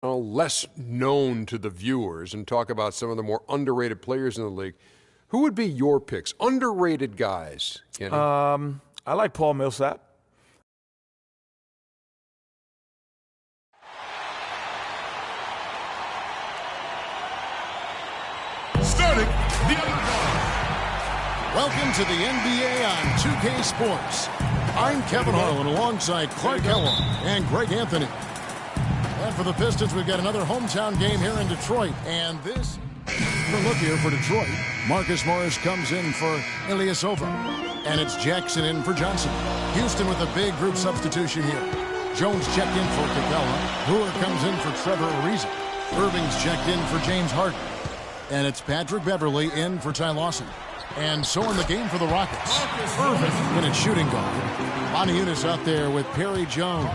less known to the viewers and talk about some of the more underrated players in the league, who would be your picks? Underrated guys, Kenny? I like Paul Millsap. Starting the underdog. Welcome to the NBA on 2K Sports. I'm Kevin Harlan alongside Clark Kellogg and Greg Anthony. And for the Pistons, we've got another hometown game here in Detroit. And this, the look here for Detroit. Marcus Morris comes in for Ilyasova. And it's Jackson in for Johnson. Houston with a big group substitution here. Jones checked in for Capella. Brewer comes in for Trevor Ariza. Irving's checked in for James Harden. And it's Patrick Beverley in for Ty Lawson. And so in the game for the Rockets, Irving in at shooting guard. Moniunas out there with Perry Jones.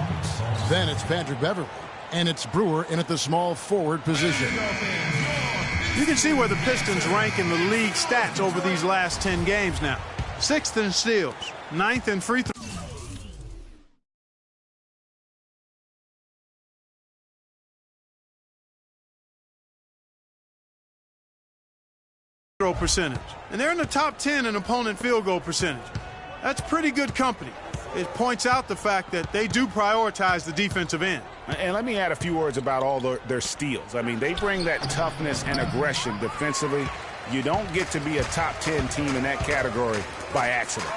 Then it's Patrick Beverley. And it's Brewer in at the small forward position. You can see where the Pistons rank in the league stats over these last 10 games now. 6th in steals, 9th in free throw percentage. And they're in the top 10 in opponent field goal percentage. That's pretty good company. It points out the fact that they do prioritize the defensive end. And let me add a few words about all their steals. I mean, they bring that toughness and aggression defensively. You don't get to be a top 10 team in that category by accident.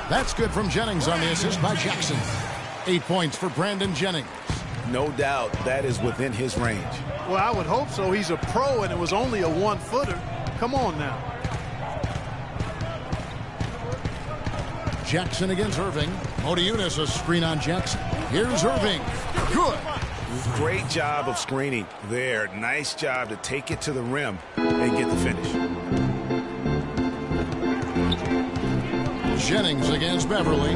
That's good from Jennings on the assist by Jackson. 8 points for Brandon Jennings. No doubt that is within his range. Well, I would hope so. He's a pro, and it was only a one-footer. Come on now. Jackson against Irving. Moniunas a screen on Jackson. Here's Irving. Good. Great job of screening there. Nice job to take it to the rim and get the finish. Jennings against Beverley.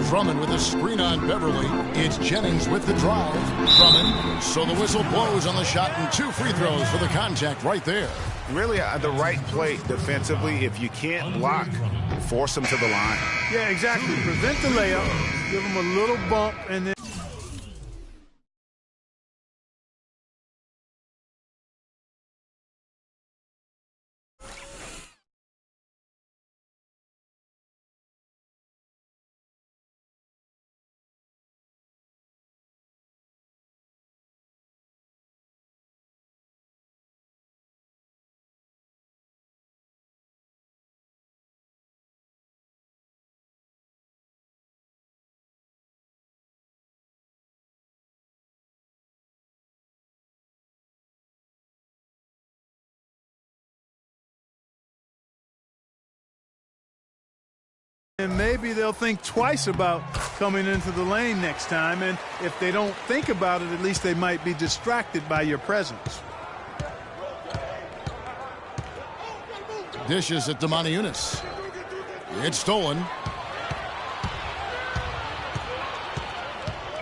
Drummond with a screen on Beverley. It's Jennings with the drive. Drummond. So the whistle blows on the shot and 2 free throws for the contact right there. Really the right play defensively. If you can't block, force them to the line. Yeah, exactly. Prevent the layup. Give them a little bump and then. And maybe they'll think twice about coming into the lane next time. And if they don't think about it, at least they might be distracted by your presence. Dishes it to Moniunas. It's stolen.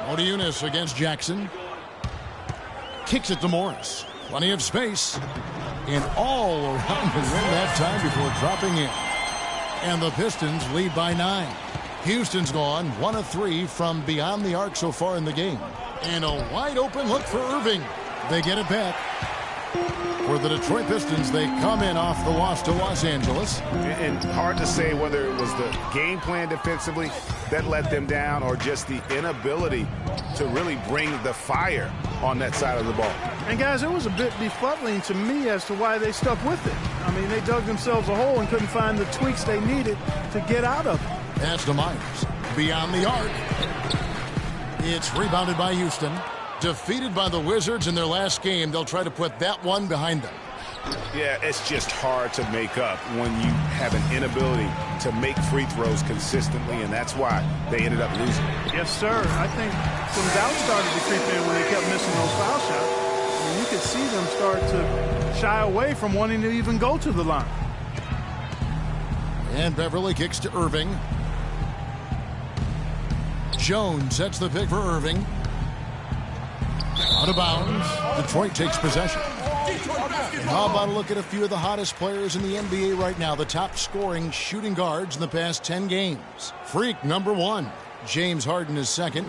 Moniunas against Jackson. Kicks it to Morris. Plenty of space. And all around the rim that time before dropping in. And the Pistons lead by 9. Houston's gone 1 of 3 from beyond the arc so far in the game. And a wide open look for Irving. They get it back. For the Detroit Pistons, they come in off the loss to Los Angeles. And hard to say whether it was the game plan defensively that let them down or just the inability to really bring the fire on that side of the ball. And guys, it was a bit befuddling to me as to why they stuck with it. I mean, they dug themselves a hole and couldn't find the tweaks they needed to get out of it. Pass to Myers. Beyond the arc. It's rebounded by Houston. Defeated by the Wizards in their last game, they'll try to put that one behind them. Yeah, it's just hard to make up when you have an inability to make free throws consistently, and that's why they ended up losing. Yes, sir. I think some doubt started to creep in when they kept missing those foul shots. I mean, you could see them start to shy away from wanting to even go to the line. And Beverley kicks to Irving. Jones sets the pick for Irving. Out of bounds. Detroit takes possession. And how about a look at a few of the hottest players in the NBA right now, the top scoring shooting guards in the past 10 games. Freak number 1. James Harden is second.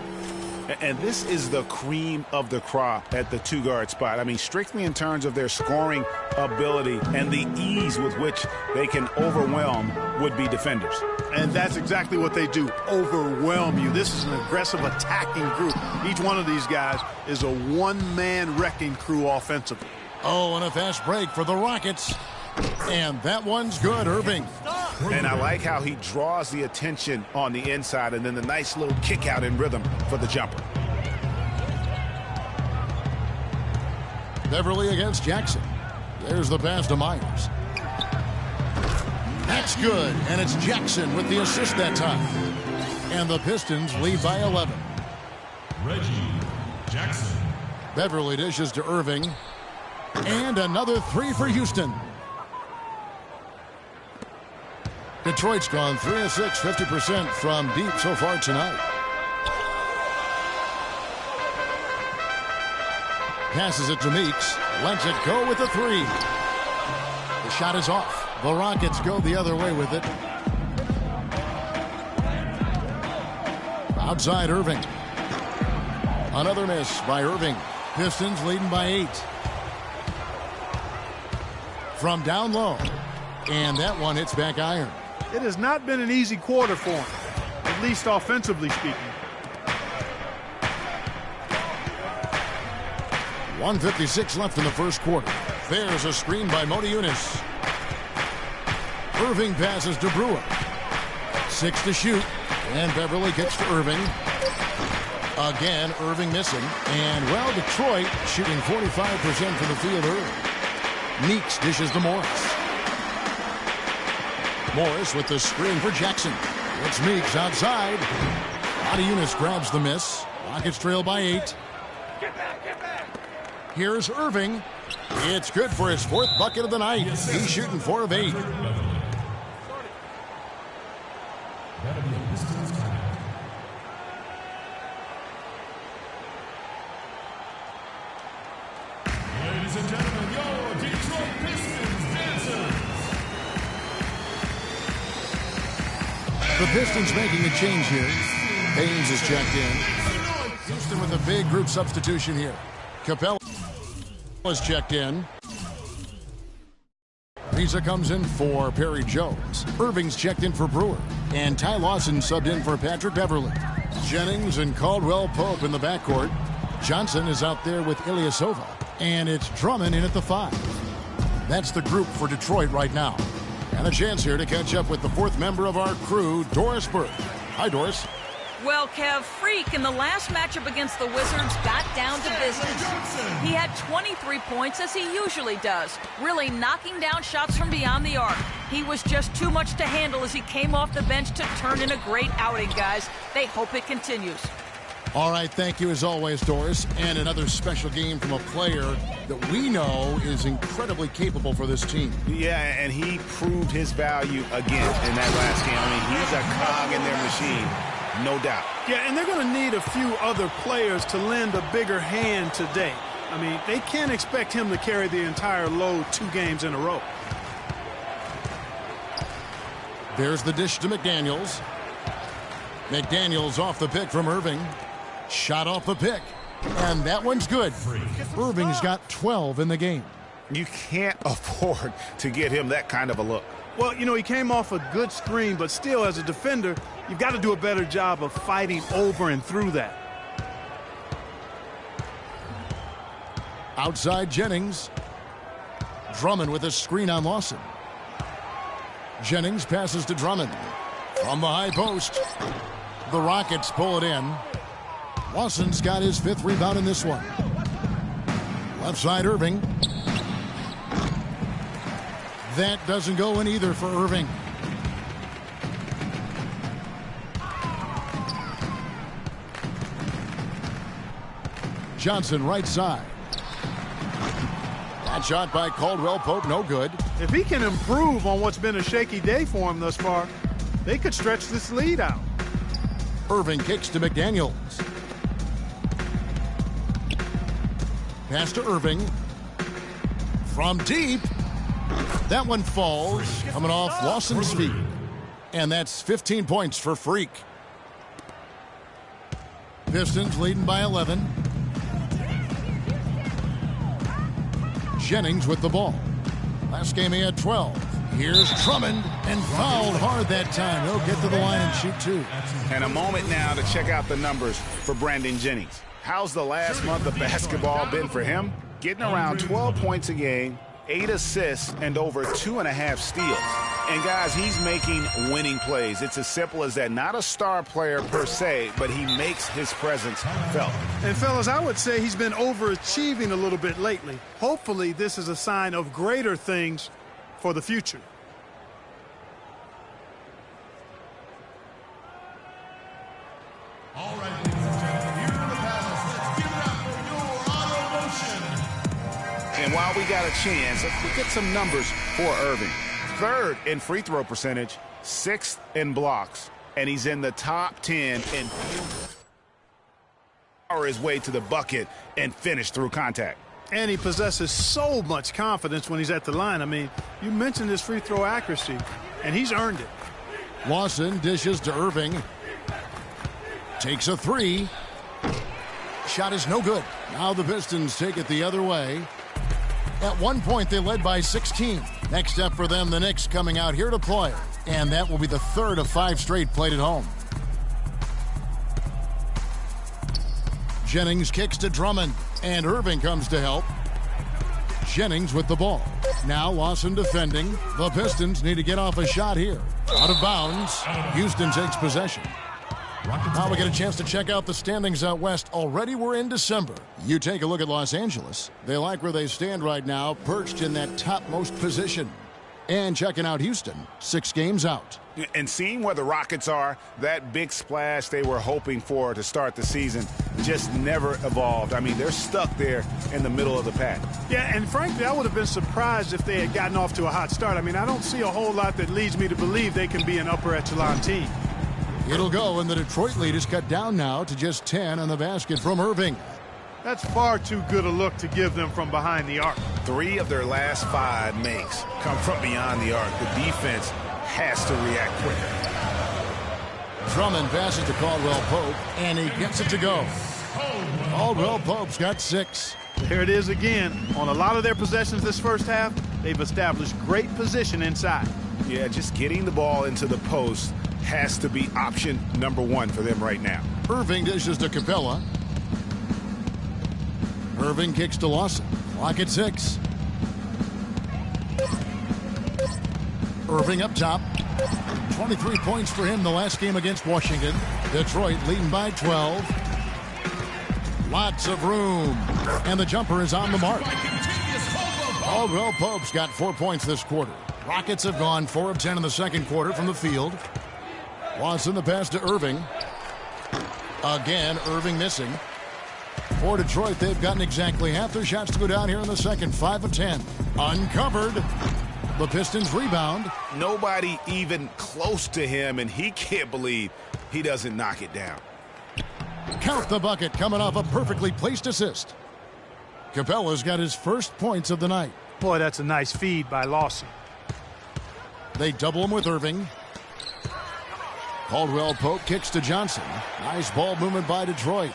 And this is the cream of the crop at the two-guard spot. I mean, strictly in terms of their scoring ability and the ease with which they can overwhelm would-be defenders. And that's exactly what they do, overwhelm you. This is an aggressive attacking group. Each one of these guys is a one-man wrecking crew offensively. Oh, and a fast break for the Rockets. And that one's good, Irving. And I like how he draws the attention on the inside and then the nice little kick out in rhythm for the jumper. Beverly against Jackson. There's the pass to Myers. That's good, and it's Jackson with the assist that time. And the Pistons lead by 11. Reggie Jackson. Beverly dishes to Irving. And another three for Houston. Detroit's gone 3 of 6, 50% from deep so far tonight. Passes it to Meeks. Lets it go with the three. The shot is off. The Rockets go the other way with it. Outside Irving. Another miss by Irving. Pistons leading by 8. From down low. And that one hits back iron. It has not been an easy quarter for him, at least offensively speaking. 1:56 left in the first quarter. There's a screen by Motiejunas. Irving passes to Brewer. 6 to shoot. And Beverly gets to Irving. Again, Irving missing. And, well, Detroit shooting 45% from the field early. Meeks dishes to Morris. Morris with the screen for Jackson. It's Meeks outside. Motiejunas grabs the miss. Rockets trail by 8. Here's Irving. It's good for his 4th bucket of the night. He's shooting 4 of 8. Ladies and gentlemen, your Detroit Pistons dancers. The Pistons making a change here. Haynes is checked in. Houston with a big group substitution here. Capella is checked in. Visa comes in for Perry Jones. Irving's checked in for Brewer. And Ty Lawson subbed in for Patrick Beverly. Jennings and Caldwell Pope in the backcourt. Johnson is out there with Ilyasova. And it's Drummond in at the 5. That's the group for Detroit right now. And a chance here to catch up with the 4th member of our crew, Doris Burke. Hi, Doris. Well, Kev, Freak in the last matchup against the Wizards got down to business. He had 23 points, as he usually does, really knocking down shots from beyond the arc. He was just too much to handle as he came off the bench to turn in a great outing, guys. They hope it continues. All right, thank you as always, Doris. And another special game from a player that we know is incredibly capable for this team. Yeah, and he proved his value again in that last game. I mean, he's a cog in their machine, no doubt. Yeah, and they're going to need a few other players to lend a bigger hand today. I mean, they can't expect him to carry the entire load 2 games in a row. There's the dish to McDaniels. McDaniels off the pick from Irving. Shot off the pick. And that one's good. Irving's got 12 in the game. You can't afford to get him that kind of a look. Well, you know, he came off a good screen, but still, as a defender, you've got to do a better job of fighting over and through that. Outside Jennings. Drummond with a screen on Lawson. Jennings passes to Drummond. From the high post. The Rockets pull it in. Lawson's got his 5th rebound in this one. Left side Irving. That doesn't go in either for Irving. Johnson right side. That shot by Caldwell Pope, no good. If he can improve on what's been a shaky day for him thus far, they could stretch this lead out. Irving kicks to McDaniels. Pass to Irving. From deep. That one falls. Coming off Lawson's feet. And that's 15 points for Freak. Pistons leading by 11. Jennings with the ball. Last game he had 12. Here's Drummond, and fouled hard that time. He'll get to the line and shoot two. And a moment now to check out the numbers for Brandon Jennings. How's the last month of basketball been for him? Getting around 12 points a game, 8 assists, and over 2.5 steals. And guys, he's making winning plays. It's as simple as that. Not a star player per se, but he makes his presence felt. And fellas, I would say he's been overachieving a little bit lately. Hopefully this is a sign of greater things for the future. All right, ladies and gentlemen, here in the palace, let's give it up for your honor motion. And while we got a chance, let's get some numbers for Irving. 3rd in free throw percentage, 6th in blocks, and he's in the top 10 in power his way to the bucket and finish through contact. And he possesses so much confidence when he's at the line. I mean, you mentioned his free throw accuracy, and he's earned it. Lawson dishes to Irving. Takes a three. Shot is no good. Now the Pistons take it the other way. At one point, they led by 16. Next up for them, the Knicks coming out here to play. And that will be the 3rd of 5 straight played at home. Jennings kicks to Drummond, and Irving comes to help. Jennings with the ball. Now Lawson defending. The Pistons need to get off a shot here. Out of bounds. Houston takes possession. Now we get a chance to check out the standings out west. Already we're in December. You take a look at Los Angeles. They like where they stand right now, perched in that topmost position. And checking out Houston, 6 games out. And seeing where the Rockets are, that big splash they were hoping for to start the season just never evolved. I mean, they're stuck there in the middle of the pack. Yeah, and frankly, I would have been surprised if they had gotten off to a hot start. I mean, I don't see a whole lot that leads me to believe they can be an upper echelon team. It'll go, and the Detroit lead is cut down now to just 10 on the basket from Irving. That's far too good a look to give them from behind the arc. 3 of their last 5 makes come from beyond the arc. The defense has to react quicker. Drummond passes to Caldwell Pope, and he gets it to go. Caldwell Pope's got 6. There it is again. On a lot of their possessions this first half, they've established great position inside. Yeah, just getting the ball into the post has to be option number 1 for them right now. Irving dishes to Capella. Irving kicks to Lawson. Clock at 6. Irving up top. 23 points for him the last game against Washington. Detroit leading by 12. Lots of room. And the jumper is on the mark. Caldwell Pope's got 4 points this quarter. Rockets have gone 4 of 10 in the second quarter from the field. Lawson the pass to Irving. Again, Irving missing. For Detroit, they've gotten exactly half their shots to go down here in the second. 5 of 10. Uncovered. The Pistons rebound. Nobody even close to him, and he can't believe he doesn't knock it down. Count the bucket coming off a perfectly placed assist. Capella's got his first points of the night. Boy, that's a nice feed by Lawson. They double him with Irving. Caldwell Pope kicks to Johnson. Nice ball movement by Detroit.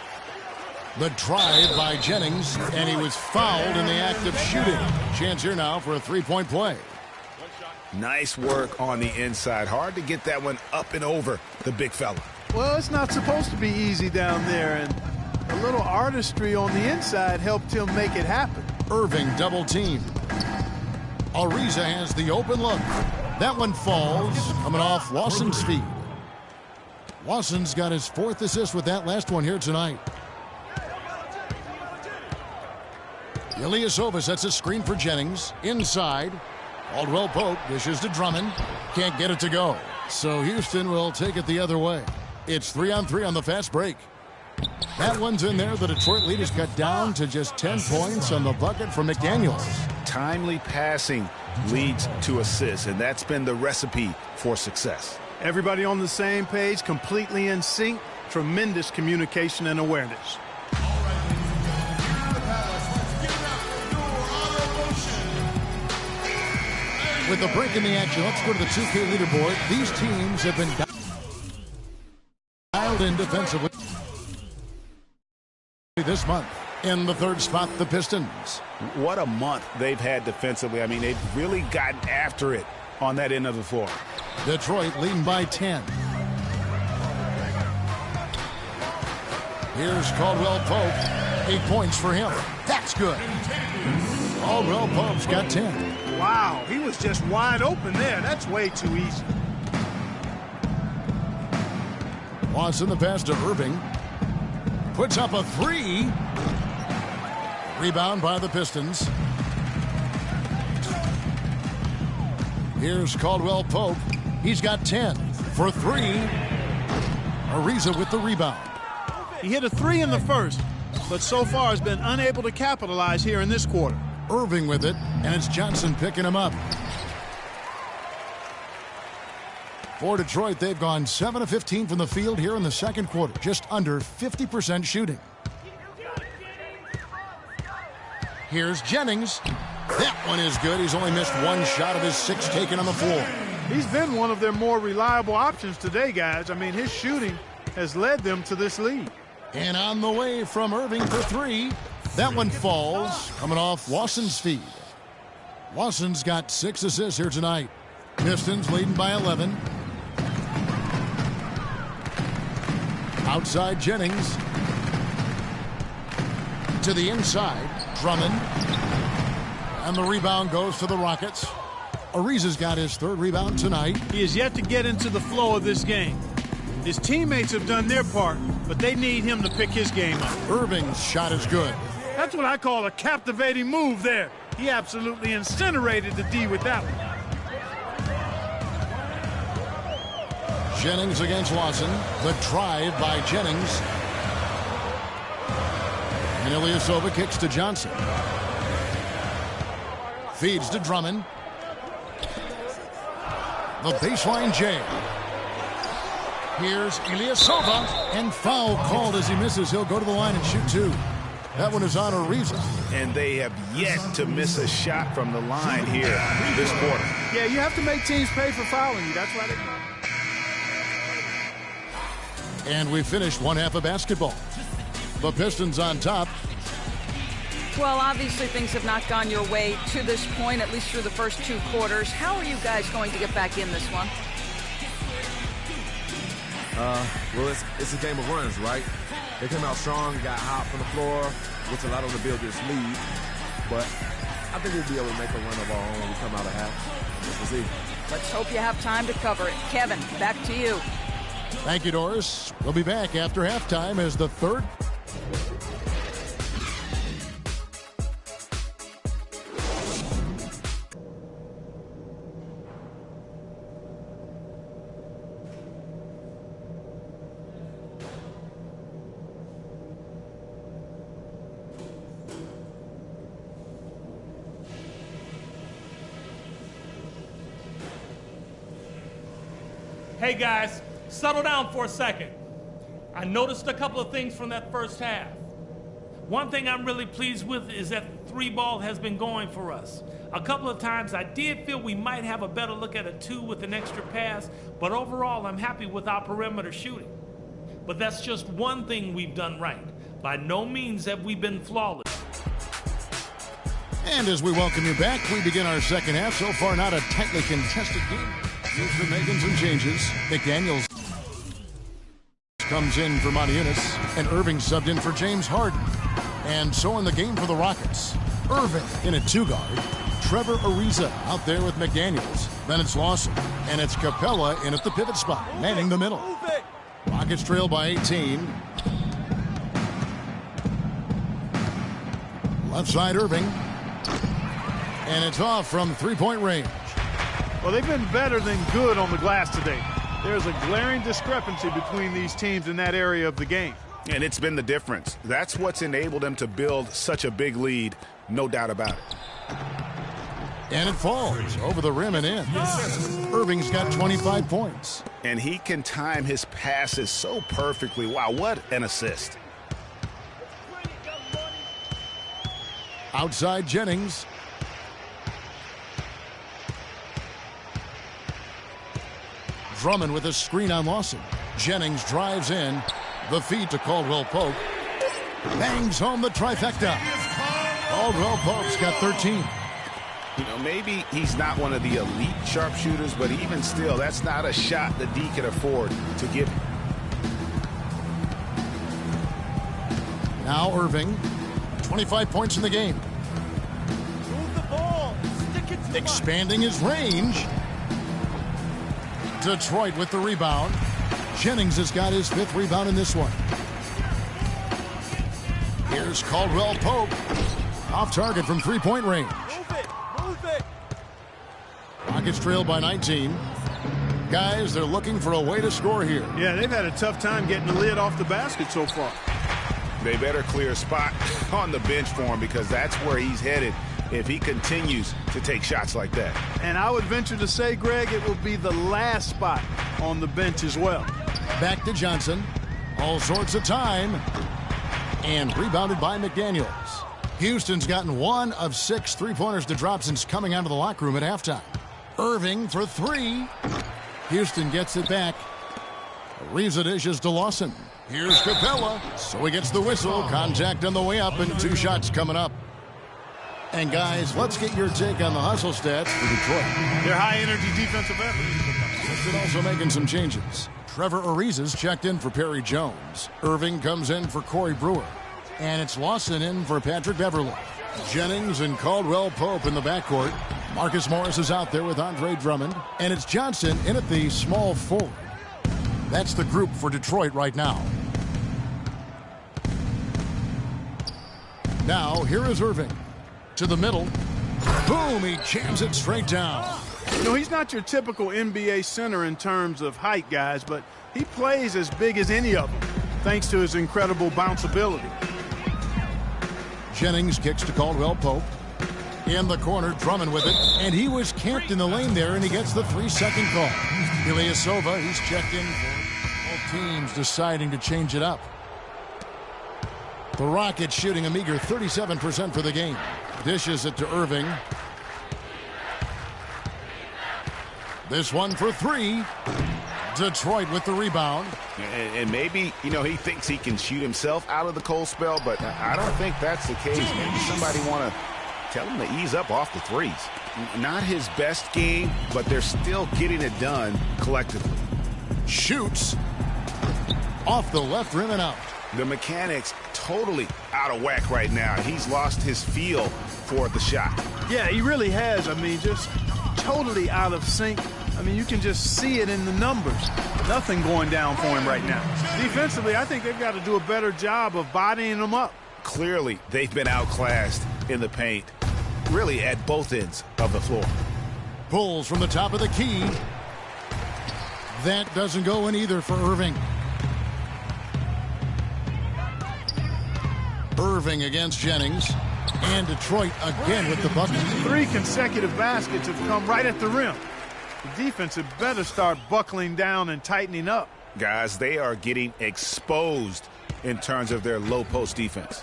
The drive by Jennings, and he was fouled in the act of shooting. Chance here now for a 3-point play. Nice work on the inside. Hard to get that one up and over the big fella. Well, it's not supposed to be easy down there, and a little artistry on the inside helped him make it happen. Irving double teamed. Ariza has the open look. That one falls, coming off Lawson's feet. Lawson's got his 4th assist with that last one here tonight. Ilyasova sets a screen for Jennings. Inside. Caldwell Pope dishes to Drummond. Can't get it to go. So Houston will take it the other way. It's 3-on-3 on the fast break. That one's in there. The Detroit lead is cut down to just 10 points on the bucket from McDaniels. Timely passing leads to assists, and that's been the recipe for success. Everybody on the same page, completely in sync. Tremendous communication and awareness. With a break in the action, let's go to the 2K leaderboard. These teams have been dialed in defensively. this month. In the third spot, the Pistons. What a month they've had defensively. I mean, they've really gotten after it on that end of the floor. Detroit leading by 10. Here's Caldwell Pope. 8 points for him. That's good. Caldwell Pope's got 10. Wow, he was just wide open there. That's way too easy. Watson the pass to Irving. Puts up a 3. Rebound by the Pistons. Here's Caldwell Pope. He's got 10 for 3. Ariza with the rebound. He hit a 3 in the first, but so far has been unable to capitalize here in this quarter. Irving with it, and it's Johnson picking him up. For Detroit, they've gone 7 of 15 from the field here in the second quarter, just under 50% shooting. Here's Jennings. That one is good. He's only missed 1 shot of his 6 taken on the floor. He's been one of their more reliable options today, guys. I mean, his shooting has led them to this lead. And on the way from Irving for 3. That one falls, coming off Watson's feed. Watson's got 6 assists here tonight. Pistons leading by 11. Outside Jennings. To the inside, Drummond. And the rebound goes to the Rockets. Ariza's got his 3rd rebound tonight. He is yet to get into the flow of this game. His teammates have done their part, but they need him to pick his game up. Irving's shot is good. That's what I call a captivating move there. He absolutely incinerated the D with that one. Jennings against Watson. The drive by Jennings. And Ilyasova kicks to Johnson. Feeds to Drummond. The baseline J. Here's Ilyasova. And foul called as he misses. He'll go to the line and shoot 2. That one is on Ariza. And they have yet to miss a shot from the line here this quarter. Yeah, you have to make teams pay for fouling you. That's why they... And we finished one half of basketball. The Pistons on top. Well, obviously things have not gone your way to this point, at least through the first 2 quarters. How are you guys going to get back in this one? Well, it's a game of runs, right? They came out strong, got hot from the floor, which allowed them to build this lead. But I think we'll be able to make a run of our own when we come out of half. We'll see. Let's hope you have time to cover it. Kevin, back to you. Thank you, Doris. We'll be back after halftime as the third. Hey guys, settle down for a second. I noticed a couple of things from that first half. One thing I'm really pleased with is that the 3 ball has been going for us. A couple of times I did feel we might have a better look at a 2 with an extra pass, but overall I'm happy with our perimeter shooting. But that's just one thing we've done right. By no means have we been flawless. And as we welcome you back, we begin our second half. So far, not a tightly contested game. He's been making some changes. McDaniels comes in for Moniunas, and Irving subbed in for James Harden. And so in the game for the Rockets, Irving in a 2-guard, Trevor Ariza out there with McDaniels. Then it's Lawson, and it's Capella in at the pivot spot, manning the middle. Rockets trail by 18. Left side Irving. And it's off from 3-point range. Well, they've been better than good on the glass today. There's a glaring discrepancy between these teams in that area of the game. And it's been the difference. That's what's enabled them to build such a big lead, no doubt about it. And it falls over the rim and in. Irving's got 25 points. And he can time his passes so perfectly. Wow, what an assist. Outside Jennings. Drummond with a screen on Lawson. Jennings drives in. The feed to Caldwell Pope. bangs home the trifecta. Caldwell Pope's got 13. You know, maybe he's not one of the elite sharpshooters, but even still, that's not a shot that D can afford to give. Now Irving, 25 points in the game. Move the ball. Stick it to Expanding his range. Detroit with the rebound. Jennings has got his 5th rebound in this one. Here's Caldwell Pope. Off target from 3-point range. Move it. Rockets trail by 19. Guys, they're looking for a way to score here. Yeah, they've had a tough time getting the lid off the basket so far. They better clear a spot on the bench for him, because that's where he's headed if he continues to take shots like that. And I would venture to say, Greg, it will be the last spot on the bench as well. Back to Johnson. All sorts of time. And rebounded by McDaniels. Houston's gotten 1 of 6 3-pointers to drop since coming out of the locker room at halftime. Irving for 3. Houston gets it back. Reeves it dishes to Lawson. Here's Capella. So he gets the whistle. Contact on the way up, and 2 shots coming up. And guys, let's get your take on the hustle stats for Detroit. Their high-energy defensive effort. Houston also making some changes. Trevor Ariza's checked in for Perry Jones. Irving comes in for Corey Brewer. And it's Lawson in for Patrick Beverly. Jennings and Caldwell Pope in the backcourt. Marcus Morris is out there with Andre Drummond. And it's Johnson in at the small forward. That's the group for Detroit right now. Now, here is Irving. To the middle. Boom, he jams it straight down. You know, he's not your typical NBA center in terms of height, guys, but he plays as big as any of them, thanks to his incredible bounce ability. Jennings kicks to Caldwell Pope. In the corner, Drummond with it. And he was camped in the lane there, and he gets the 3-second call. Ilyasova, he's checked in for both teams deciding to change it up. The Rockets shooting a meager 37% for the game. Dishes it to Irving. This one for 3. Detroit with the rebound. And maybe, you know, he thinks he can shoot himself out of the cold spell, but I don't think that's the case. Maybe somebody want to tell him to ease up off the threes. Not his best game, but they're still getting it done collectively. Shoots. Off the left rim and out. The mechanics totally out of whack right now. He's lost his feel for the shot. Yeah, he really has. I mean, just totally out of sync. I mean, you can just see it in the numbers. Nothing going down for him right now. Defensively, I think they've got to do a better job of bodying him up. Clearly, they've been outclassed in the paint, really at both ends of the floor. Pulls from the top of the key. That doesn't go in either for Irving. Irving against Jennings. And Detroit again with the bucket. 3 consecutive baskets have come right at the rim. The defense had better start buckling down and tightening up. Guys, they are getting exposed in terms of their low post defense.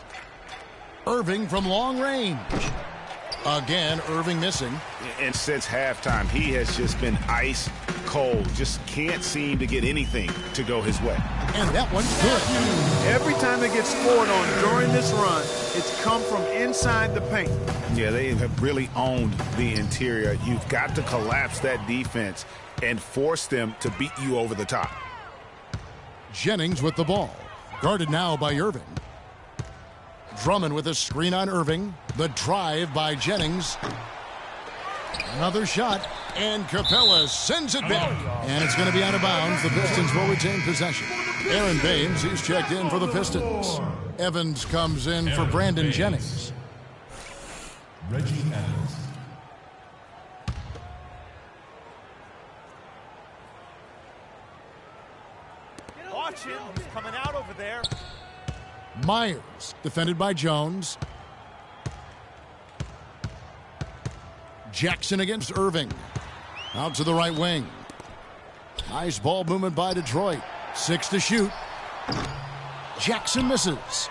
Irving from long range. Again, Irving missing. And since halftime, he has just been ice cold. Just can't seem to get anything to go his way. And that one's good. Every time they get scored on during this run, it's come from inside the paint. Yeah, they have really owned the interior. You've got to collapse that defense and force them to beat you over the top. Jennings with the ball. Guarded now by Irving. Drummond with a screen on Irving. The drive by Jennings. Another shot. And Capella sends it back. And it's going to be out of bounds. The Pistons will retain possession. Aaron Baines, he's checked in for the Pistons. Evans comes in for Brandon Jennings. Reggie Evans. Watch him. He's coming out over there. Myers, defended by Jones. Jackson against Irving. Out to the right wing. Nice ball movement by Detroit. 6 to shoot. Jackson misses.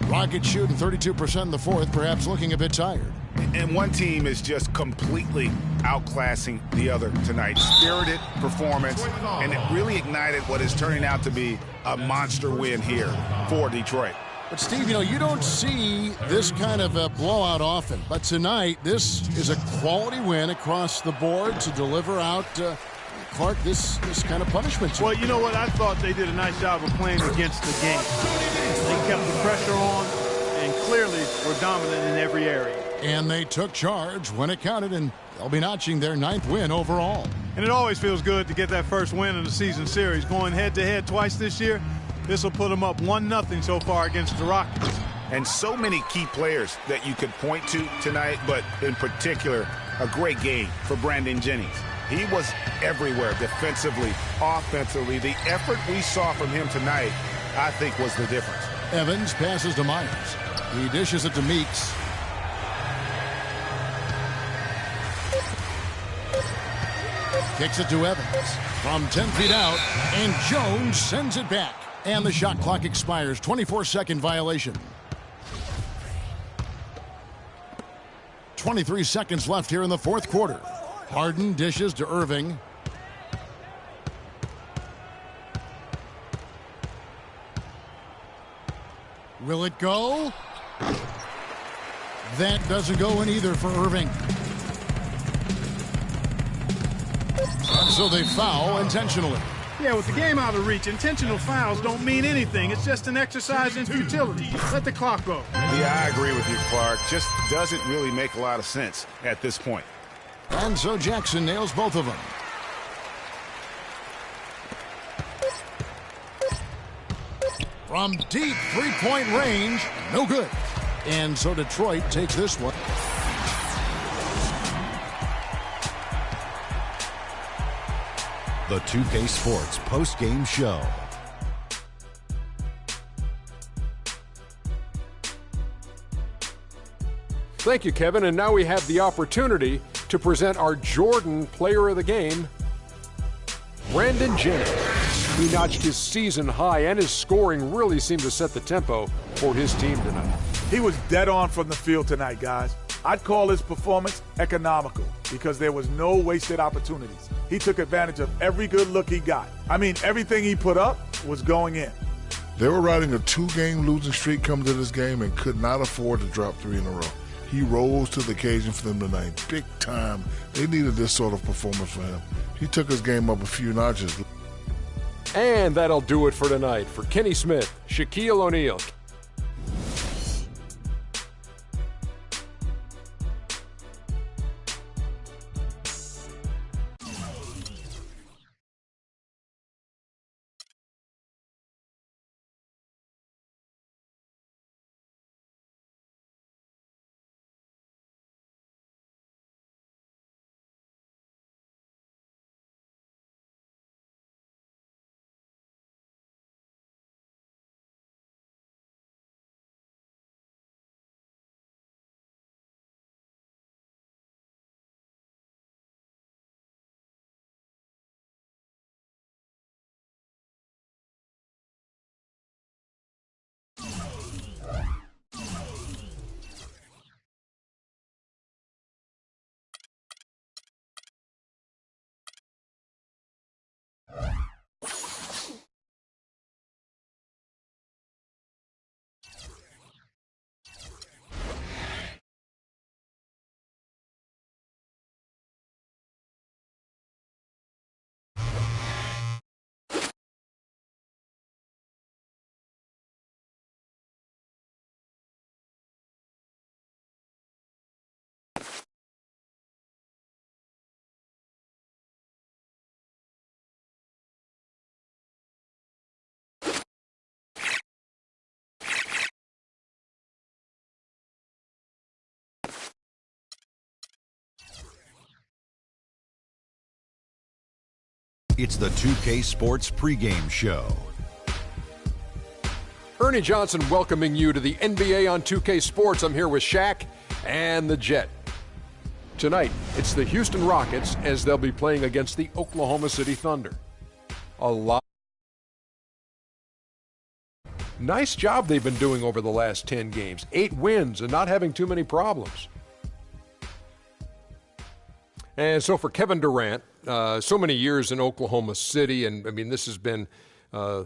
Rockets shooting 32% in the fourth, perhaps looking a bit tired. And one team is just completely outclassing the other tonight. Spirited performance, and it really ignited what is turning out to be a monster win here for Detroit. But, Steve, you don't see this kind of a blowout often. But tonight, this is a quality win across the board to deliver out, Clark, this kind of punishment. Well, you know what? I thought they did a nice job of playing against the game. They kept the pressure on and clearly were dominant in every area. And they took charge when it counted, and they'll be notching their 9th win overall. And it always feels good to get that first win in the season series. Going head-to-head twice this year, this will put them up 1-0 so far against the Rockets. And so many key players that you could point to tonight, but in particular, a great game for Brandon Jennings. He was everywhere defensively, offensively. The effort we saw from him tonight, I think, was the difference. Evans passes to Myers. He dishes it to Meeks. Kicks it to Evans from 10 feet out, and Jones sends it back. And the shot clock expires. 24-second violation. 23 seconds left here in the fourth quarter. Harden dishes to Irving. Will it go? That doesn't go in either for Irving. And so they foul intentionally. Yeah, with the game out of reach, intentional fouls don't mean anything. It's just an exercise in futility. Let the clock go. Yeah, I agree with you, Clark. Just doesn't really make a lot of sense at this point. And so Jackson nails both of them. From deep three-point range, no good. And so Detroit takes this one. The 2K Sports post-game show. Thank you, Kevin. And now we have the opportunity to present our Jordan Player of the Game, Brandon Jennings. He notched his season high, and his scoring really seemed to set the tempo for his team tonight. He was dead on from the field tonight, guys. I'd call his performance economical because there was no wasted opportunities. He took advantage of every good look he got. I mean, everything he put up was going in. They were riding a 2-game losing streak coming to this game and could not afford to drop 3 in a row. He rose to the occasion for them tonight, big time. They needed this sort of performance from him. He took his game up a few notches. And that'll do it for tonight. For Kenny Smith, Shaquille O'Neal. It's the 2K Sports pregame show. Ernie Johnson welcoming you to the NBA on 2K Sports. I'm here with Shaq and the Jet. Tonight, it's the Houston Rockets as they'll be playing against the Oklahoma City Thunder. A lot. Nice job they've been doing over the last 10 games. 8 wins and not having too many problems. And so for Kevin Durant, so many years in Oklahoma City, and I mean, this has been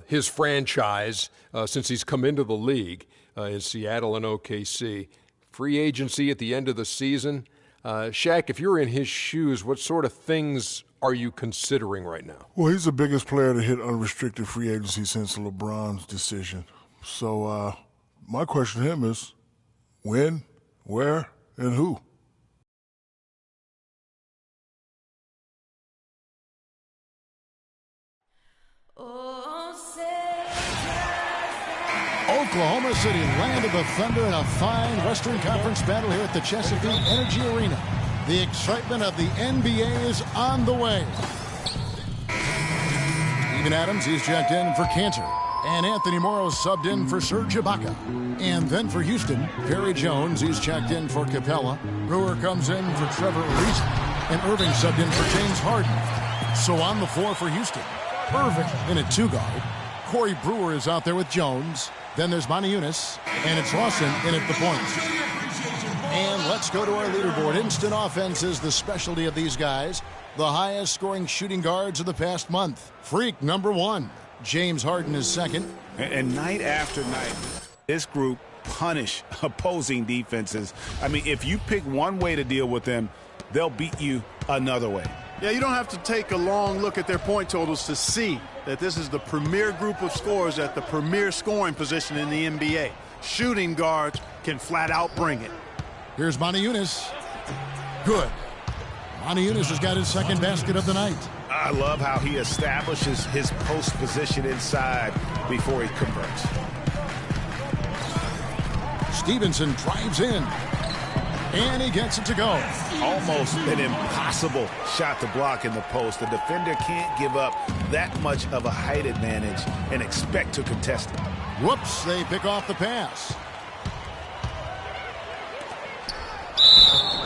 his franchise since he's come into the league in Seattle and OKC. Free agency at the end of the season. Shaq, if you're in his shoes, what sort of things are you considering right now? Well, he's the biggest player to hit unrestricted free agency since LeBron's decision. So my question to him is, when, where, and who? Oklahoma City, land of the Thunder, in a fine Western Conference battle here at the Chesapeake Energy Arena. The excitement of the NBA is on the way. Steven Adams, he's checked in for Cantor. And Anthony Morrow subbed in for Serge Ibaka. And then for Houston, Perry Jones, he's checked in for Capella. Brewer comes in for Trevor Ariza. And Irving subbed in for James Harden. So on the floor for Houston, Irving in at 2-guard. Corey Brewer is out there with Jones. Then there's Monty Eunice. And it's Lawson in at the point. And let's go to our leaderboard. Instant offense is the specialty of these guys. The highest scoring shooting guards of the past month. Freak number 1. James Harden is second. And night after night, this group punish opposing defenses. I mean, if you pick one way to deal with them, they'll beat you another way. Yeah, you don't have to take a long look at their point totals to see that this is the premier group of scorers at the premier scoring position in the NBA. Shooting guards can flat out bring it. Here's Monty Eunice. Good. Monty Eunice has got his second basket of the night. I love how he establishes his post position inside before he converts. Stevenson drives in. And he gets it to go. Almost an impossible shot to block in the post. The defender can't give up that much of a height advantage and expect to contest it. Whoops, they pick off the pass.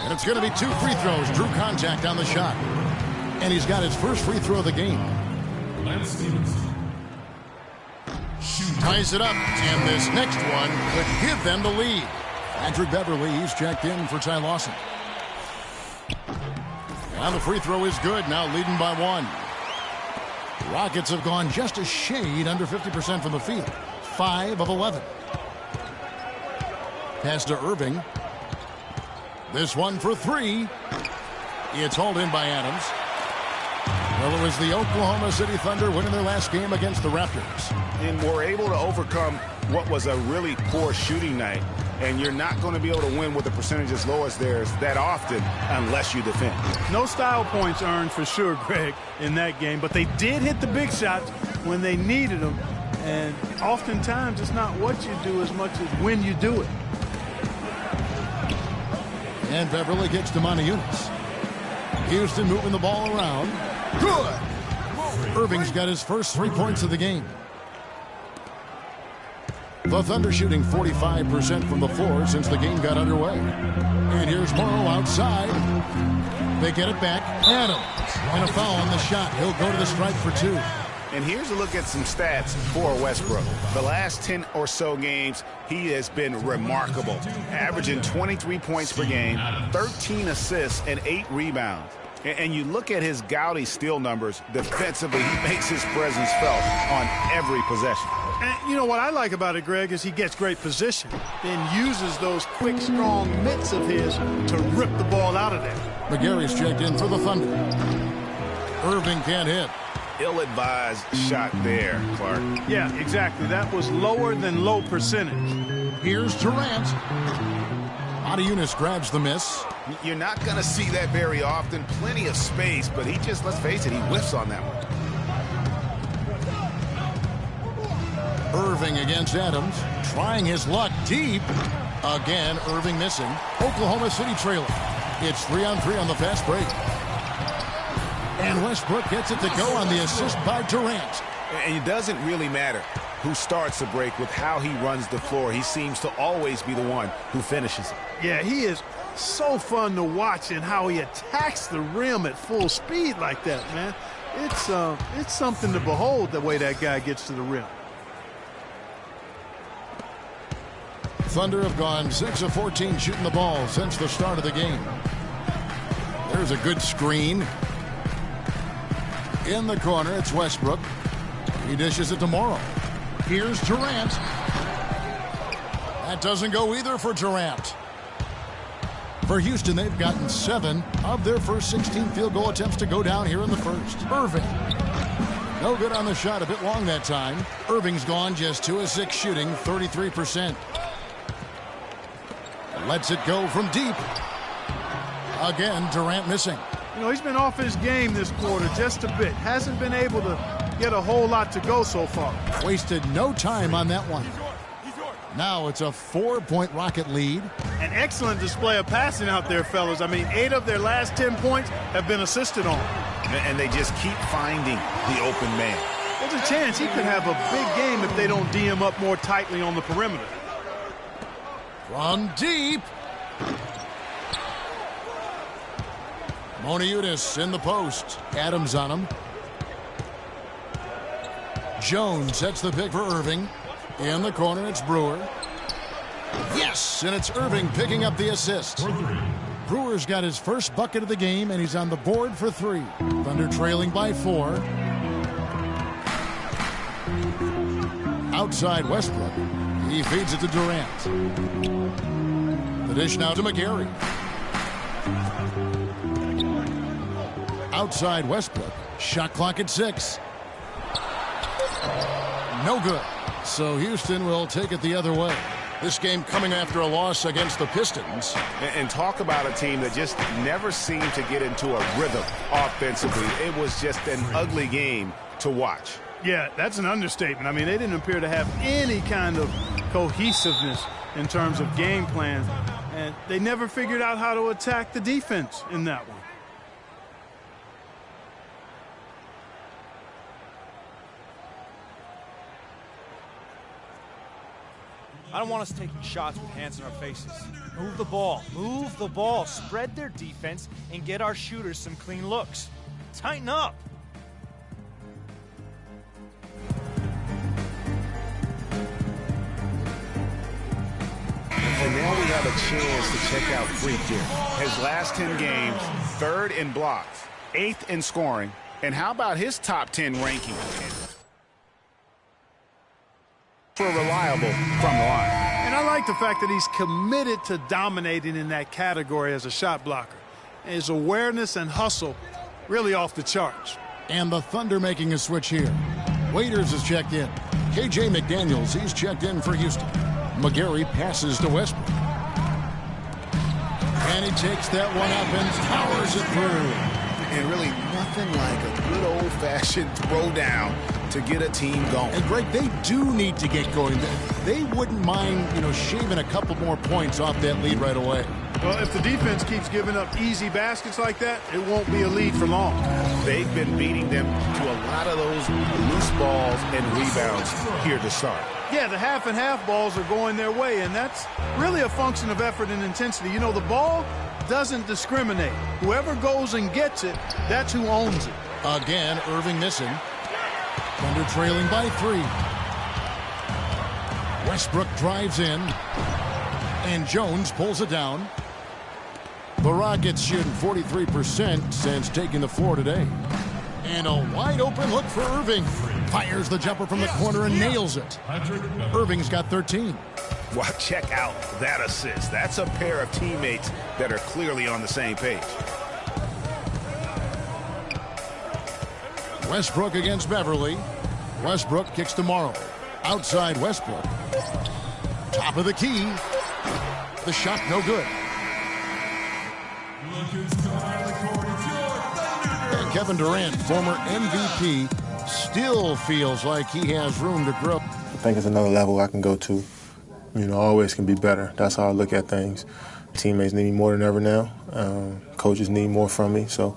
And it's going to be 2 free throws. Drew contact on the shot. And he's got his first free throw of the game. Lance Stevenson. Ties it up. And this next one could give them the lead. Patrick Beverly, he's checked in for Ty Lawson. And the free throw is good, now leading by 1. Rockets have gone just a shade under 50% from the field. 5 of 11. Pass to Irving. This one for 3. It's hauled in by Adams. Well, it was the Oklahoma City Thunder winning their last game against the Raptors. And were able to overcome what was a really poor shooting night. And you're not going to be able to win with a percentage as low as theirs that often unless you defend. No style points earned for sure, Greg, in that game. But they did hit the big shots when they needed them. And oftentimes it's not what you do as much as when you do it. And Beverly gets to Monty Eunice. Houston moving the ball around. Good! Irving's got his first 3 points of the game. The Thunder shooting 45% from the floor since the game got underway. And here's Morrow outside. They get it back. Adams. And a foul on the shot. He'll go to the stripe for 2. And here's a look at some stats for Westbrook. The last 10 or so games, he has been remarkable. Averaging 23 points per game, 13 assists, and 8 rebounds. And you look at his gaudy steal numbers, defensively, he makes his presence felt on every possession. And you know what I like about it, Greg, is he gets great position, then uses those quick, strong mitts of his to rip the ball out of there. McGarry's checked in for the Thunder. Irving can't hit. Ill-advised shot there, Clark. Yeah, exactly. That was lower than low percentage. Here's Durant. Monty Eunice grabs the miss. You're not going to see that very often. Plenty of space, but he just, let's face it, he whiffs on that one. Irving against Adams. Trying his luck deep. Again, Irving missing. Oklahoma City trailing. It's 3-on-3 on the fast break. And Westbrook gets it to go on the assist by Durant. And it doesn't really matter who starts the break with how he runs the floor. He seems to always be the one who finishes it. Yeah, he is so fun to watch in how he attacks the rim at full speed like that, man. It's something to behold the way that guy gets to the rim. Thunder have gone 6 of 14 shooting the ball since the start of the game. There's a good screen. In the corner, it's Westbrook. He dishes it to Morrow. Here's Durant. That doesn't go either for Durant. For Houston, they've gotten 7 of their first 16 field goal attempts to go down here in the first. Irving. No good on the shot, a bit long that time. Irving's gone just 2 of 6 shooting, 33%. Lets it go from deep. Again, Durant missing. You know, he's been off his game this quarter just a bit. Hasn't been able to get a whole lot to go so far. Wasted no time on that one. Now it's a 4-point Rocket lead. An excellent display of passing out there, fellas. I mean, 8 of their last 10 points have been assisted on. And they just keep finding the open man. There's a chance he could have a big game if they don't D him up more tightly on the perimeter. From deep. Moniutis in the post. Adams on him. Jones sets the pick for Irving. In the corner, it's Brewer. Yes, and it's Irving picking up the assist. Brewer's got his first bucket of the game, and he's on the board for 3. Thunder trailing by 4. Outside Westbrook. He feeds it to Durant. The dish now to McGarry. Outside Westbrook. Shot clock at 6. No good. So Houston will take it the other way. This game coming after a loss against the Pistons. And talk about a team that just never seemed to get into a rhythm offensively. It was just an ugly game to watch. Yeah, that's an understatement. I mean, they didn't appear to have any kind of cohesiveness in terms of game plan. And they never figured out how to attack the defense in that one. I don't want us taking shots with hands in our faces. Move the ball. Move the ball. Spread their defense and get our shooters some clean looks. Tighten up. And now we have a chance to check out Freak here. His last 10 games, 3rd in blocks, 8th in scoring. And how about his top 10 ranking? For reliable from the line. And I like the fact that he's committed to dominating in that category as a shot blocker. His awareness and hustle really off the charts. And the Thunder making a switch here. Waiters is checked in. KJ McDaniels, he's checked in for Houston. McGarry passes to Westbrook. And he takes that one up and powers it through. And really nothing like a good old-fashioned throwdown to get a team going. And Greg, they do need to get going. They wouldn't mind, shaving a couple more points off that lead right away. Well, if the defense keeps giving up easy baskets like that, it won't be a lead for long. They've been beating them to a lot of those loose balls and rebounds here to start. Yeah, the half and half balls are going their way, and that's really a function of effort and intensity. The ball doesn't discriminate. Whoever goes and gets it, that's who owns it. Again, Irving missing. Thunder trailing by 3. Westbrook drives in. And Jones pulls it down. The Rockets shooting 43% since taking the floor today. And a wide open look for Irving. Fires the jumper from the corner and nails it. Irving's got 13. Well, check out that assist. That's a pair of teammates that are clearly on the same page. Westbrook against Beverly. Westbrook kicks to Morrow. Outside Westbrook. Top of the key. The shot no good. And Kevin Durant, former MVP, still feels like he has room to grow. I think it's another level I can go to. Always can be better. That's how I look at things. Teammates need me more than ever now. Coaches need more from me, so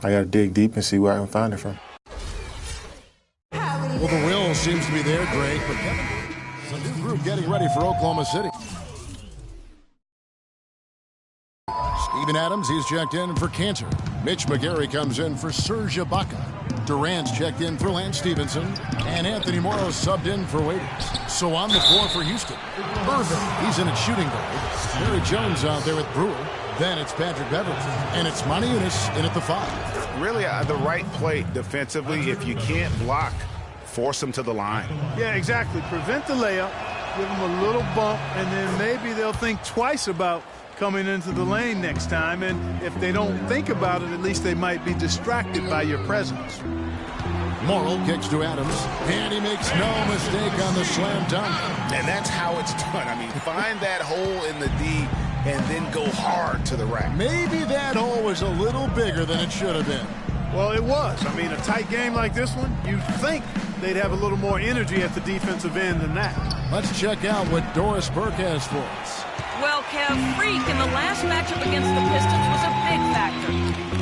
I got to dig deep and see where I can find it from. Well, the will seems to be there, Greg, but it's a new group getting ready for Oklahoma City. Steven Adams, he's checked in for Cantor. Mitch McGarry comes in for Serge Ibaka. Durant's checked in for Lance Stevenson. And Anthony Morrow subbed in for Waiters. So on the floor for Houston. Irving, he's in at shooting guard. Larry Jones out there with Brewer. Then it's Patrick Beverly. And it's Moniutis in at the 5. Really the right play defensively. If you can't block force them to the line. Yeah, exactly. Prevent the layup, give them a little bump, and then maybe they'll think twice about coming into the lane next time. And if they don't think about it, at least they might be distracted by your presence. Morrill kicks to Adams, and he makes no mistake on the slam dunk. And that's how it's done. I mean, find that hole in the D and then go hard to the rack. Maybe that hole was a little bigger than it should have been. Well, it was. I mean, a tight game like this one, you'd think they'd have a little more energy at the defensive end than that. Let's check out what Doris Burke has for us. Well, Kev, Freak in the last matchup against the Pistons was a big factor.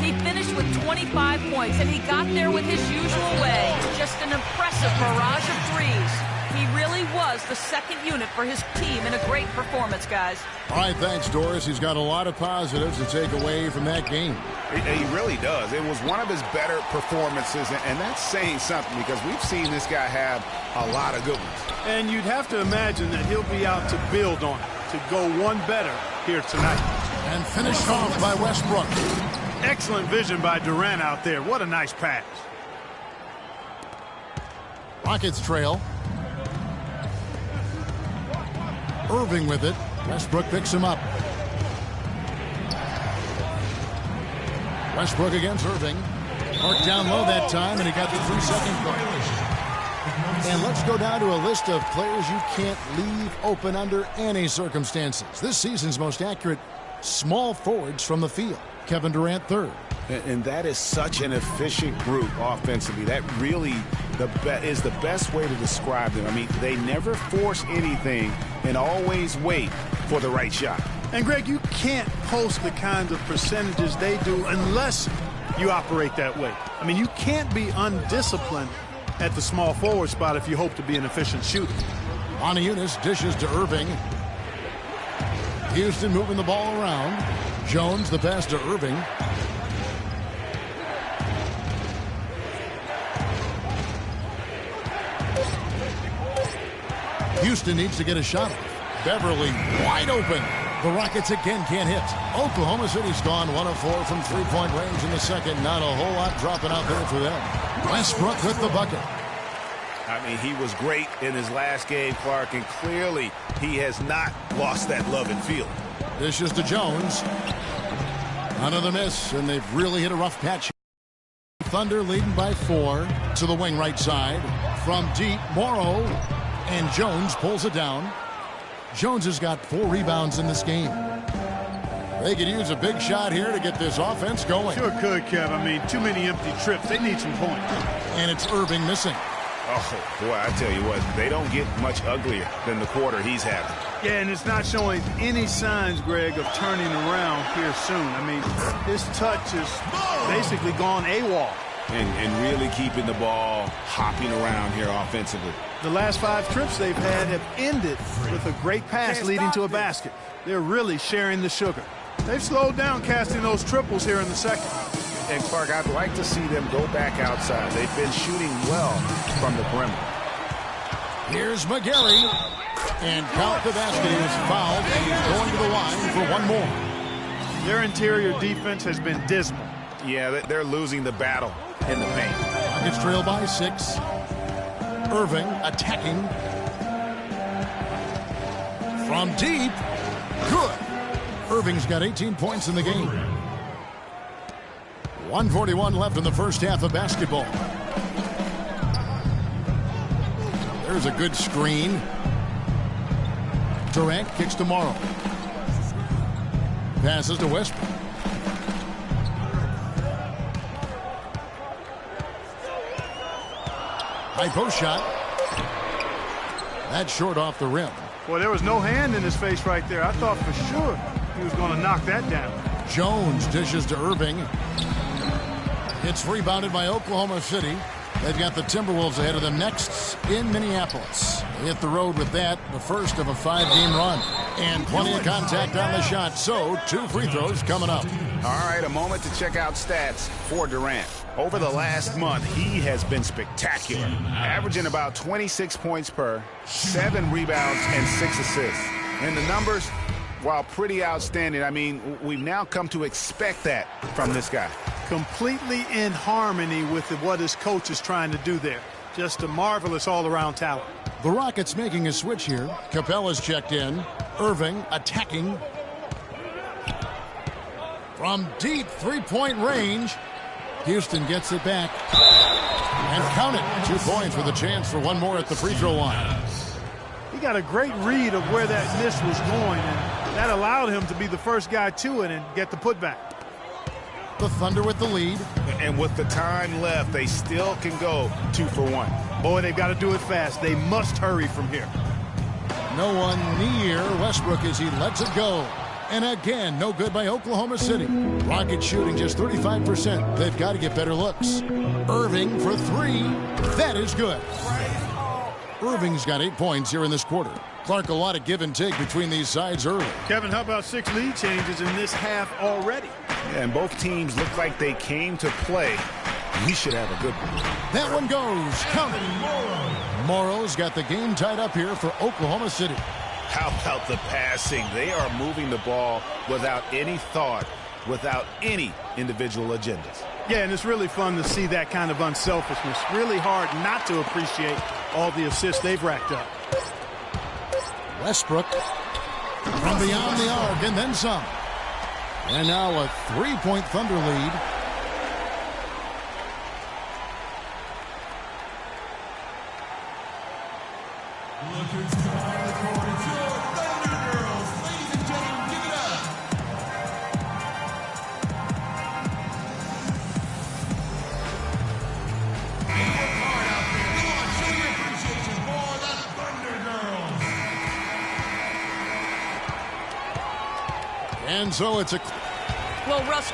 He finished with 25 points, and he got there with his usual way. Just an impressive barrage of threes. He really was the second unit for his team in a great performance, guys. All right, thanks, Doris. He's got a lot of positives to take away from that game. He really does. It was one of his better performances, and that's saying something because we've seen this guy have a lot of good ones. And you'd have to imagine that he'll be out to build on it, to go one better here tonight. And finished off by Westbrook. Excellent vision by Durant out there. What a nice pass. Rockets trail. Irving with it. Westbrook picks him up. Westbrook against Irving. Marked down low that time, and he got the 3-second violation. And let's go down to a list of players you can't leave open under any circumstances. This season's most accurate small forwards from the field. Kevin Durant, third. And that is such an efficient group offensively. That really is the best way to describe them. I mean, they never force anything and always wait for the right shot. And, Greg, you can't post the kinds of percentages they do unless you operate that way. I mean, you can't be undisciplined at the small forward spot if you hope to be an efficient shooter. Moniunas dishes to Irving. Houston moving the ball around. Jones the pass to Irving. Houston needs to get a shot. Beverly wide open. The Rockets again can't hit. Oklahoma City's gone 1 of 4 from three-point range in the second. Not a whole lot dropping out there for them. Westbrook with the bucket. I mean, he was great in his last game, Clark, and clearly he has not lost that love and feel. This is to Jones. Another miss, and they've really hit a rough patch. Thunder leading by 4 to the wing right side. From deep, Morrow, and Jones pulls it down. Jones has got 4 rebounds in this game. They could use a big shot here to get this offense going. Sure could, Kev. I mean, too many empty trips. They need some points. And it's Irving missing. Oh, boy, I tell you what, they don't get much uglier than the quarter he's having. Yeah, and it's not showing any signs, Greg, of turning around here soon. I mean, his touch is basically gone AWOL. And really keeping the ball hopping around here offensively. The last 5 trips they've had have ended with a great pass leading to a basket. They're really sharing the sugar. They've slowed down casting those triples here in the second. And, Clark, I'd like to see them go back outside. They've been shooting well from the perimeter. Here's McGarry. And count the basket. He was fouled, and he's going to the line for one more. Their interior defense has been dismal. Yeah, they're losing the battle in the paint. Rockets trail by 6. Irving attacking. From deep. Good. Irving's got 18 points in the game. 1:41 left in the first half of basketball. There's a good screen. Durant kicks to Morrow. Passes to Westbrook. High post shot. That's short off the rim. Boy, there was no hand in his face right there. I thought for sure he was going to knock that down. Jones dishes to Irving. It's rebounded by Oklahoma City. They've got the Timberwolves ahead of them next in Minneapolis. They hit the road with that, the first of a 5-game run. And plenty of contact on the shot, so 2 free throws coming up. All right, a moment to check out stats for Durant. Over the last month, he has been spectacular, averaging about 26 points per, 7 rebounds, and 6 assists. And the numbers, while pretty outstanding, I mean, we've now come to expect that from this guy. Completely in harmony with what his coach is trying to do there. Just a marvelous all-around talent. The Rockets making a switch here. Capella's checked in. Irving attacking. From deep three-point range, Houston gets it back. And count it. 2 points with a chance for one more at the free throw line. He got a great read of where that miss was going, and that allowed him to be the first guy to it and get the putback. The Thunder with the lead. And with the time left, they still can go 2 for 1. Boy, they've got to do it fast. They must hurry from here. No one near Westbrook as he lets it go. And again, no good by Oklahoma City. Rockets shooting just 35%. They've got to get better looks. Irving for 3. That is good. Irving's got 8 points here in this quarter. Clark, a lot of give and take between these sides early. Kevin, how about 6 lead changes in this half already? Yeah, and both teams look like they came to play. We should have a good one. That one goes. Count it. Morrow's got the game tied up here for Oklahoma City. How about the passing? They are moving the ball without any thought, without any individual agendas. Yeah, and it's really fun to see that kind of unselfishness. Really hard not to appreciate all the assists they've racked up. Westbrook from beyond the arc and then some. And now a 3-point Thunder lead. And so it's a... Well, Russ...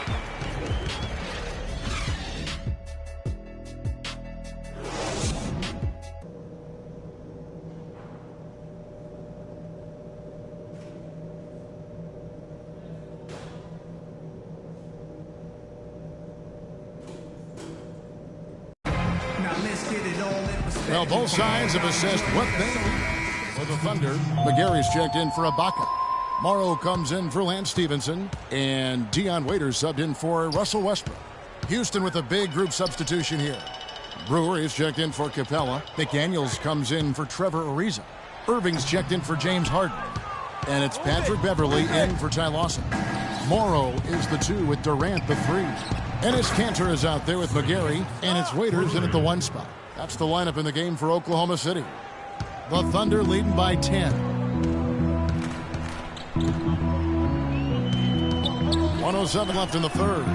Well, both sides have assessed what they need. For the Thunder, McGarry's checked in for Ibaka. Morrow comes in for Lance Stevenson, and Dion Waiters subbed in for Russell Westbrook. Houston with a big group substitution here. Brewer is checked in for Capella. McDaniels comes in for Trevor Ariza. Irving's checked in for James Harden. And it's Patrick Beverly in for Ty Lawson. Morrow is the 2 with Durant the 3. Enes Kanter is out there with McGarry, and it's Waiters in at the 1 spot. That's the lineup in the game for Oklahoma City. The Thunder leading by 10. 1:07 left in the third.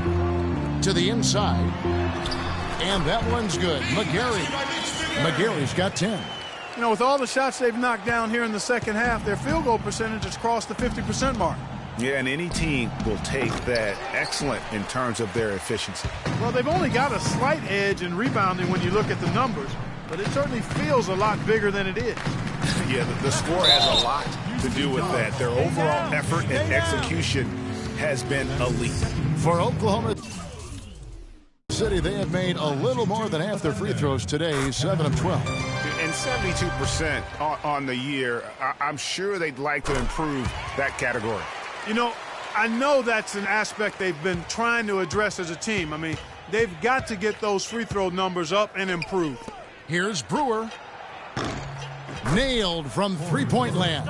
To the inside. And that one's good. McGarry's got 10. You know, with all the shots they've knocked down here in the second half, their field goal percentage has crossed the 50% mark. Yeah, and any team will take that excellent in terms of their efficiency. Well, they've only got a slight edge in rebounding when you look at the numbers, but it certainly feels a lot bigger than it is. Yeah, the score has a lot to do with that. Their overall effort and execution has been elite. For Oklahoma City, they have made a little more than half their free throws today, 7 of 12. And 72% on the year. I'm sure they'd like to improve that category. You know, I know that's an aspect they've been trying to address as a team. I mean, they've got to get those free throw numbers up and improve. Here's Brewer. Nailed from three-point land.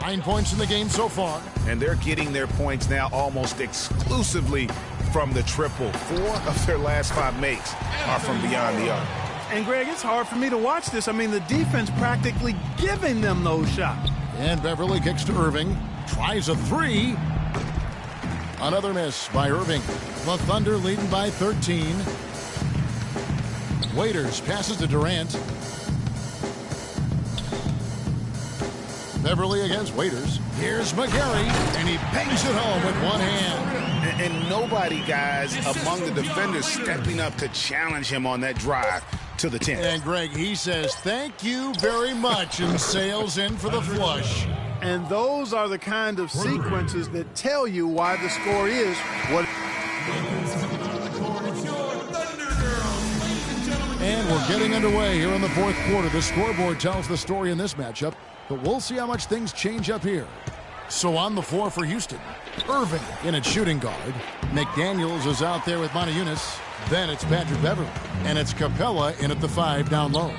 9 points in the game so far. And they're getting their points now almost exclusively from the triple. 4 of their last 5 makes are from beyond the arc. And, Greg, it's hard for me to watch this. I mean, the defense practically giving them those shots. And Beverly kicks to Irving. Tries a 3. Another miss by Irving. The Thunder leading by 13. Waiters passes to Durant. Beverly against Waiters. Here's McGarry, and he bangs it home with one hand. And nobody, guys, among the defenders stepping up to challenge him on that drive to the 10. And Greg, he says, thank you very much, and sails in for the flush. And those are the kind of sequences that tell you why the score is what. And we're getting underway here in the fourth quarter. The scoreboard tells the story in this matchup, but we'll see how much things change up here. So on the floor for Houston, Irving in at shooting guard. McDaniels is out there with Motiejunas. Then it's Patrick Beverley. And it's Capella in at the 5 down low.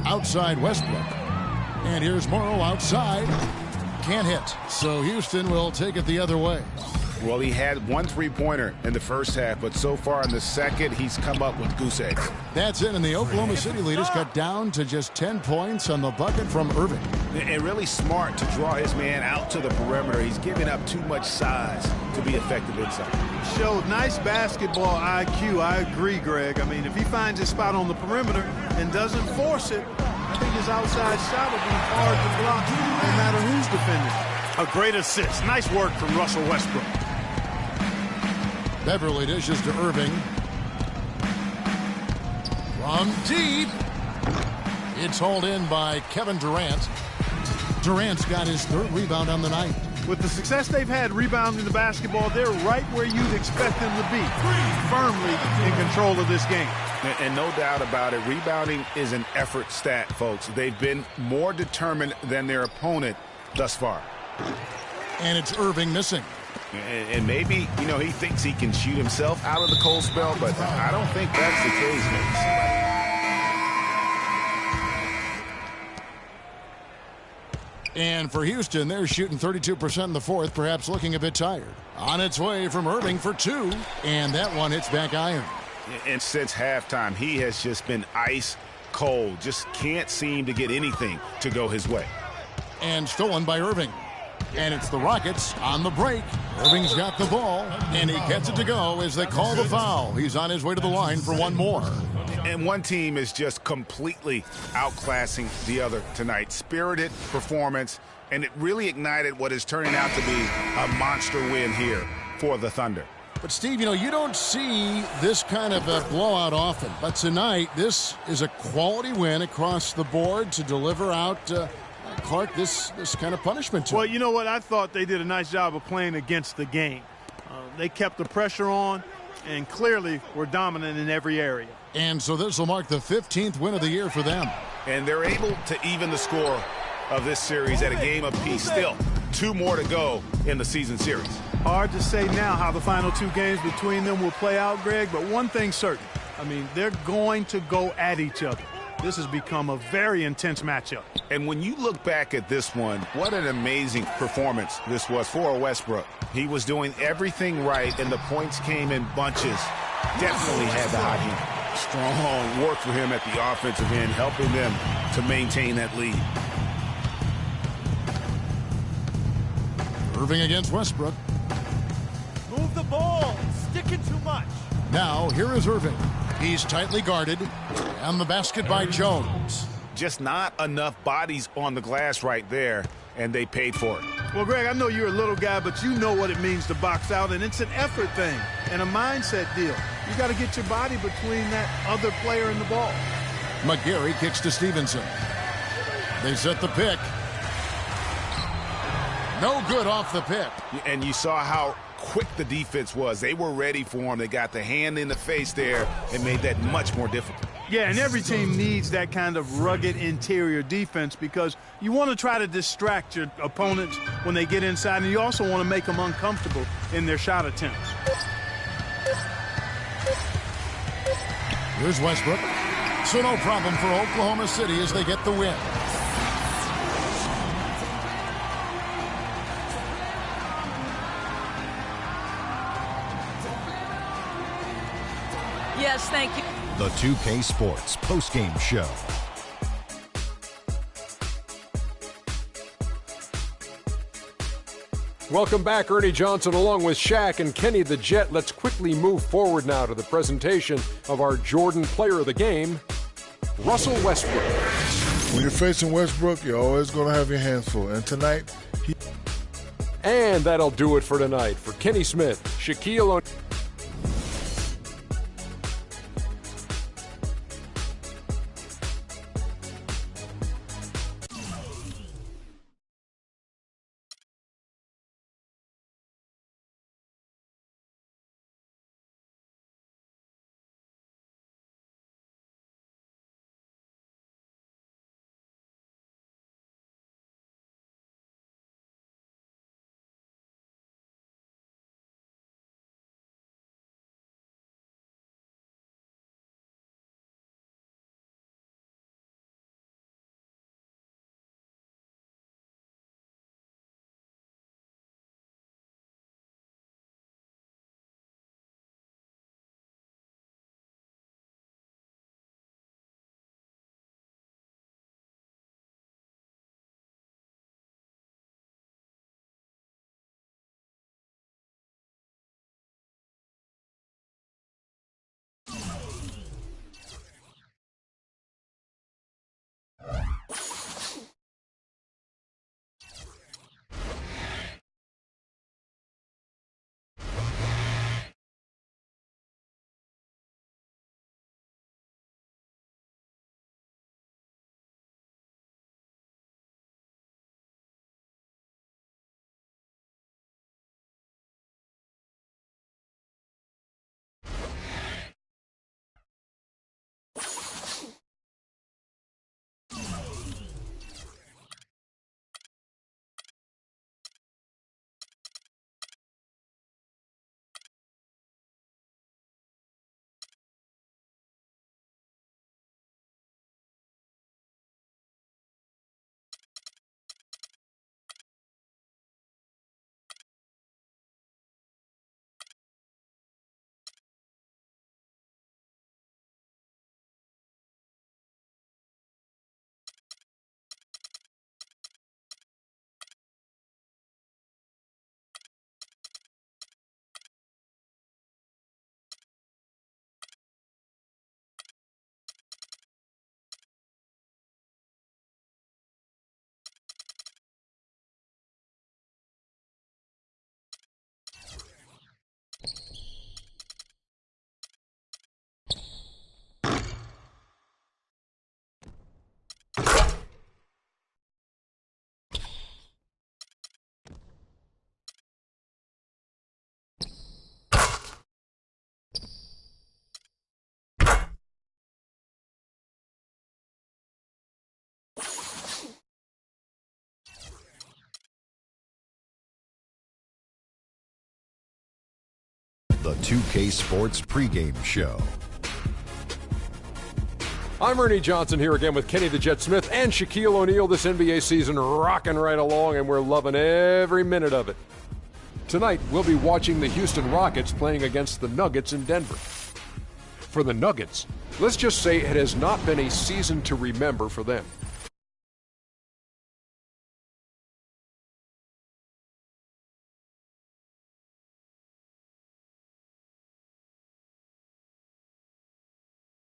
Outside Westbrook. And here's Morrow outside. Can't hit. So Houston will take it the other way. Well, he had 1 3-pointer in the first half, but so far in the second, he's come up with goose eggs. That's it, and the Oklahoma City leaders cut down to just 10 points on the bucket from Irving. And really smart to draw his man out to the perimeter. He's giving up too much size to be effective inside. Showed nice basketball IQ. I agree, Greg. I mean, if he finds his spot on the perimeter and doesn't force it, I think his outside shot will be hard to block no matter who's defending. A great assist. Nice work from Russell Westbrook. Beverley dishes to Irving. From deep. It's hauled in by Kevin Durant. Durant's got his 3rd rebound on the night. With the success they've had rebounding the basketball, they're right where you'd expect them to be, firmly in control of this game. And no doubt about it, rebounding is an effort stat, folks. They've been more determined than their opponent thus far. And it's Irving missing. And maybe, you know, he thinks he can shoot himself out of the cold spell, but I don't think that's the case, man. And for Houston, they're shooting 32% in the 4th, perhaps looking a bit tired. On its way from Irving for 2, and that one hits back iron. And since halftime, he has just been ice cold. Just can't seem to get anything to go his way. And stolen by Irving. And it's the Rockets on the break. Irving's got the ball, and he gets it to go as they call the foul. He's on his way to the line for one more. And one team is just completely outclassing the other tonight. Spirited performance, and it really ignited what is turning out to be a monster win here for the Thunder. But, Steve, you know, you don't see this kind of a blowout often. But tonight, this is a quality win across the board to deliver out Clark this kind of punishment to Well, him. you know what? I thought they did a nice job of playing against the game. They kept the pressure on and clearly were dominant in every area. And so this will mark the 15th win of the year for them. And they're able to even the score of this series at a game apiece. Still, 2 more to go in the season series. Hard to say now how the final 2 games between them will play out, Greg, but one thing's certain. I mean, they're going to go at each other. This has become a very intense matchup. And when you look back at this one, what an amazing performance this was for Westbrook. He was doing everything right, and the points came in bunches. Definitely had the hot hand. Strong work for him at the offensive end, helping them to maintain that lead. Irving against Westbrook. Move the ball. Sticking too much. Now, here is Irving. He's tightly guarded. And the basket by Jones. Just not enough bodies on the glass right there, and they paid for it. Well, Greg, I know you're a little guy, but you know what it means to box out, and it's an effort thing and a mindset deal. You got to get your body between that other player and the ball. McGarry kicks to Stevenson. They set the pick. No good off the pick. And you saw how quick the defense was. They were ready for him. They got the hand in the face there and made that much more difficult. Yeah, and every team needs that kind of rugged interior defense because you want to try to distract your opponents when they get inside, and you also want to make them uncomfortable in their shot attempts. Here's Westbrook. So no problem for Oklahoma City as they get the win. Yes, thank you. The 2K Sports postgame show. Welcome back, Ernie Johnson, along with Shaq and Kenny the Jet. Let's quickly move forward now to the presentation of our Jordan Player of the Game, Russell Westbrook. When you're facing Westbrook, you're always going to have your hands full. And tonight, And that'll do it for tonight. For Kenny Smith, Shaquille O'Neal. the 2K Sports pregame show. I'm Ernie Johnson here again with Kenny the Jet Smith and Shaquille O'Neal. This NBA season rocking right along, and we're loving every minute of it. Tonight, we'll be watching the Houston Rockets playing against the Nuggets in Denver. For the Nuggets, let's just say it has not been a season to remember for them.